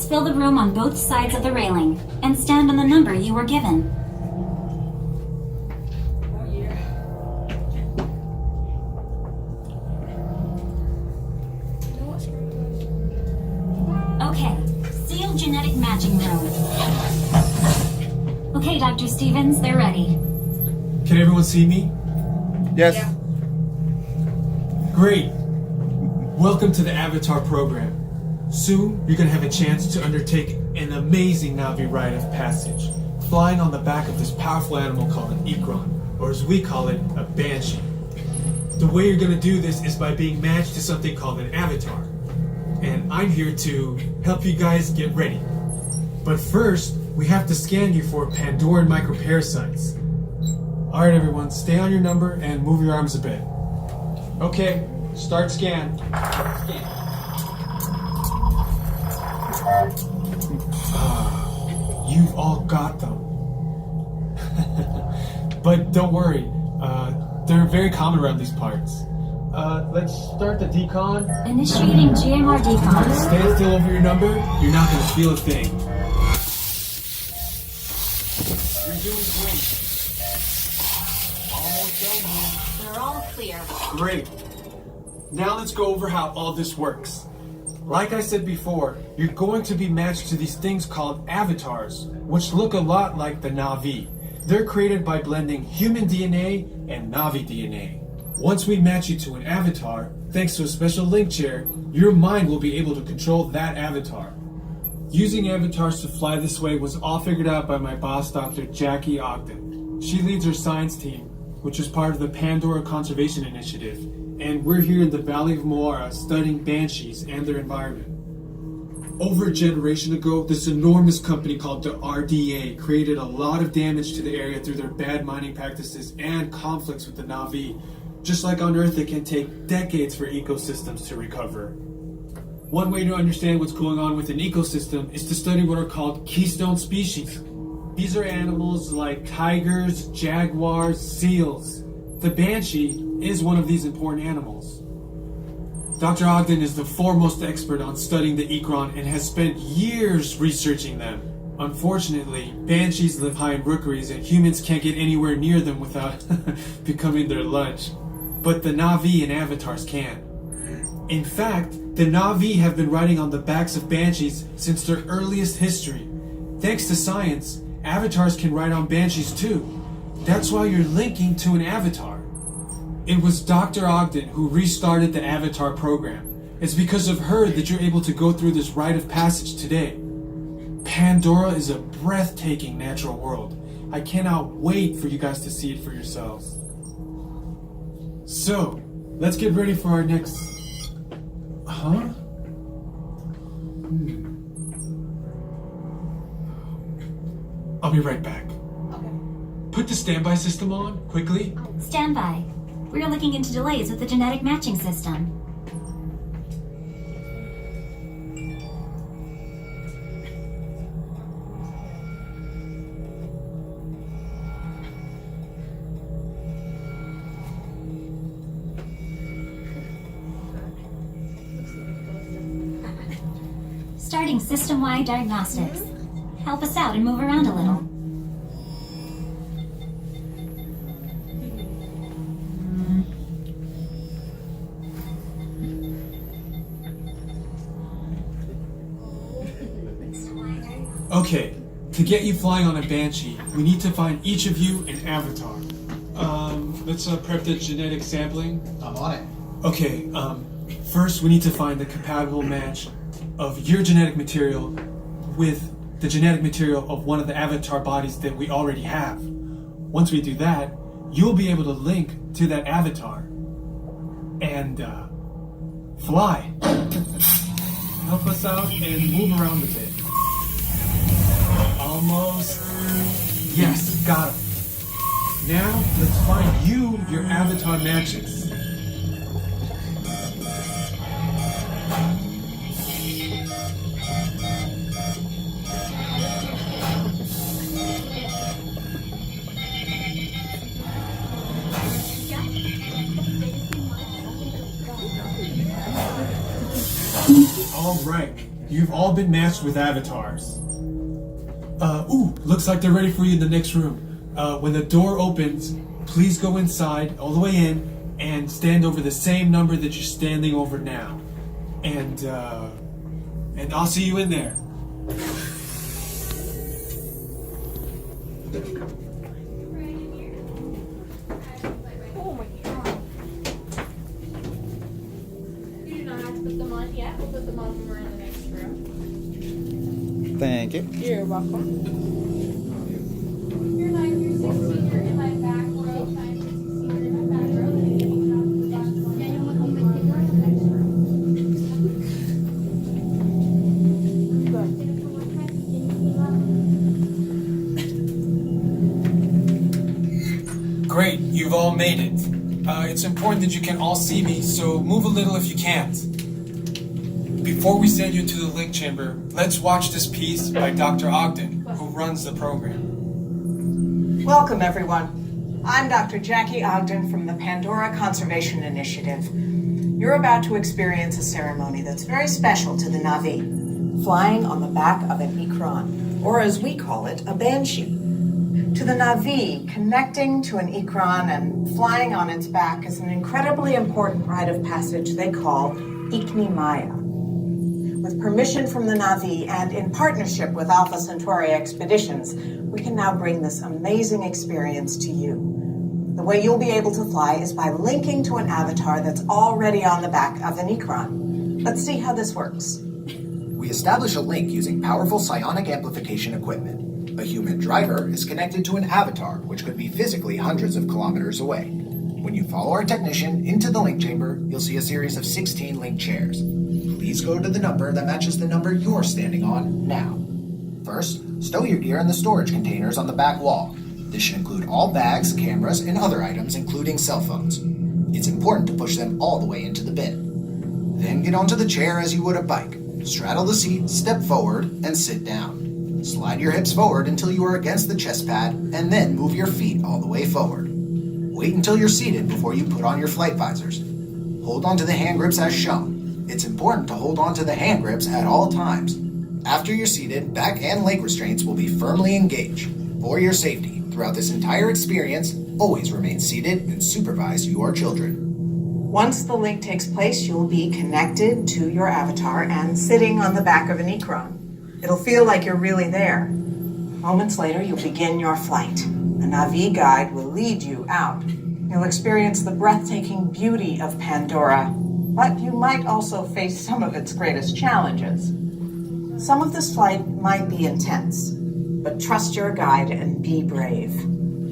fill the room on both sides of the railing and stand on the number you were given. Okay, sealed genetic matching room. Okay, Dr. Stevens, they're ready. Can everyone see me? Yes. Yeah. Great. Welcome to the Avatar program. Soon, you're going to have a chance to undertake an amazing Na'vi rite of passage, flying on the back of this powerful animal called an Ikron, or as we call it, a Banshee. The way you're going to do this is by being matched to something called an avatar. And I'm here to help you guys get ready. But first, we have to scan you for Pandora and microparasites. Alright everyone, stay on your number and move your arms a bit. Okay, start scan. You've all got them. But don't worry, they're very common around these parts. Let's start the decon. Initiating GMR decon. Stand still over your number, you're not going to feel a thing. You're doing great. Almost done here. We're all clear. Great. Now let's go over how all this works. Like I said before, you're going to be matched to these things called avatars, which look a lot like the Na'vi. They're created by blending human DNA and Na'vi DNA. Once we match you to an avatar, thanks to a special link chair, your mind will be able to control that avatar. Using avatars to fly this way was all figured out by my boss, Dr. Jackie Ogden. She leads our science team, which is part of the Pandora Conservation Initiative, and we're here in the Valley of Moara studying banshees and their environment. Over a generation ago, this enormous company called the RDA created a lot of damage to the area through their bad mining practices and conflicts with the Na'vi. Just like on Earth, it can take decades for ecosystems to recover. One way to understand what's going on with an ecosystem is to study what are called keystone species. These are animals like tigers, jaguars, seals. The banshee is one of these important animals. Dr. Ogden is the foremost expert on studying the Ikron and has spent years researching them. Unfortunately, banshees live high in rookeries and humans can't get anywhere near them without becoming their lunch. But the Na'vi and avatars can. In fact, the Na'vi have been riding on the backs of banshees since their earliest history. Thanks to science, avatars can ride on banshees too. That's why you're linking to an avatar. It was Dr. Ogden who restarted the Avatar program. It's because of her that you're able to go through this rite of passage today. Pandora is a breathtaking natural world. I cannot wait for you guys to see it for yourselves. So, let's get ready for our next... Huh? I'll be right back. Okay. Put the standby system on, quickly. Stand by. We're looking into delays with the genetic matching system. Starting system-wide diagnostics. Help us out and move around a little. Okay, to get you flying on a banshee, we need to find each of you an avatar. Let's prep the genetic sampling. I'm on it. Okay, first we need to find the compatible match of your genetic material with the genetic material of one of the avatar bodies that we already have. Once we do that, you'll be able to link to that avatar and fly. Help us out and move around a bit. Almost. Yes, got him. Now, let's find you your avatar matches. All right, You've all been matched with avatars. Looks like they're ready for you in the next room. When the door opens, please go inside, all the way in, and stand over the same number that you're standing over now. And I'll see you in there. Oh my god. You do not have to put them on yet. We'll put them on when we're in the next room. Thank you. You're welcome. You're 9 through 16, you're in my back row. 9 through 16, you're in my back row. And then you can off the back one. Yeah, you want to come with me in the next room. Great, you've all made it. It's important that you can all see me, so move a little if you can't. Before we send you to the link chamber, let's watch this piece by Dr. Ogden, who runs the program. Welcome, everyone. I'm Dr. Jackie Ogden from the Pandora Conservation Initiative. You're about to experience a ceremony that's very special to the Na'vi, flying on the back of an ikran, or as we call it, a banshee. To the Na'vi, connecting to an ikran and flying on its back is an incredibly important rite of passage they call Ikni Maya. With permission from the Na'vi and in partnership with Alpha Centauri Expeditions, we can now bring this amazing experience to you. The way you'll be able to fly is by linking to an avatar that's already on the back of an ikran. Let's see how this works. We establish a link using powerful psionic amplification equipment. A human driver is connected to an avatar, which could be physically hundreds of kilometers away. When you follow our technician into the link chamber, you'll see a series of 16 link chairs. Please go to the number that matches the number you're standing on now. First, stow your gear in the storage containers on the back wall. This should include all bags, cameras, and other items, including cell phones. It's important to push them all the way into the bin. Then get onto the chair as you would a bike. Straddle the seat, step forward, and sit down. Slide your hips forward until you are against the chest pad, and then move your feet all the way forward. Wait until you're seated before you put on your flight visors. Hold onto the hand grips as shown. It's important to hold onto the hand grips at all times. After you're seated, back and leg restraints will be firmly engaged. For your safety, throughout this entire experience, always remain seated and supervise your children. Once the link takes place, you'll be connected to your avatar and sitting on the back of an ikran. It'll feel like you're really there. Moments later, you'll begin your flight. A Na'vi guide will lead you out. You'll experience the breathtaking beauty of Pandora, but you might also face some of its greatest challenges. Some of this flight might be intense, but trust your guide and be brave.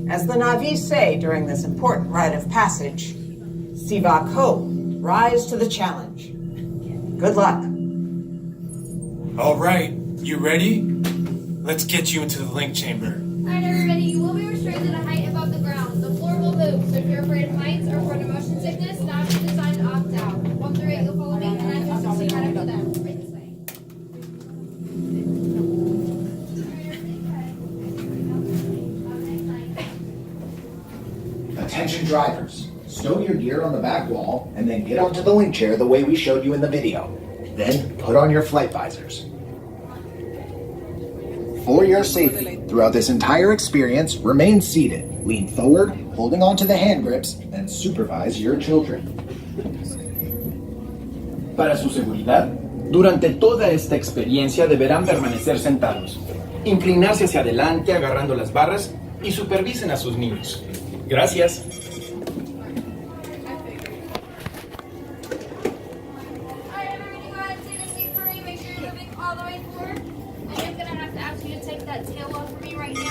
As the Na'vi say during this important rite of passage, Siva Ko, rise to the challenge. Good luck. All right, you ready? Let's get you into the link chamber. Alright, everybody, you will be restrained at a height above the ground. The floor will move, so if you're afraid of heights or for motion sickness, now is designed to opt out. 1 through 8, you'll follow me, and 9 through 16, right after them. Right this way. Attention drivers, stow your gear on the back wall and then get onto the link chair the way we showed you in the video. Then put on your flight visors. For your safety, throughout this entire experience, remain seated, lean forward, holding onto the hand grips, and supervise your children. Para su seguridad, durante toda esta experiencia deberán permanecer sentados, inclinarse hacia adelante agarrando las barras y supervisen a sus niños. Gracias. Alright, everybody, go ahead and take a seat for me. Make sure you're moving all the way forward. I am going to have to ask you to take that tail off for me right now.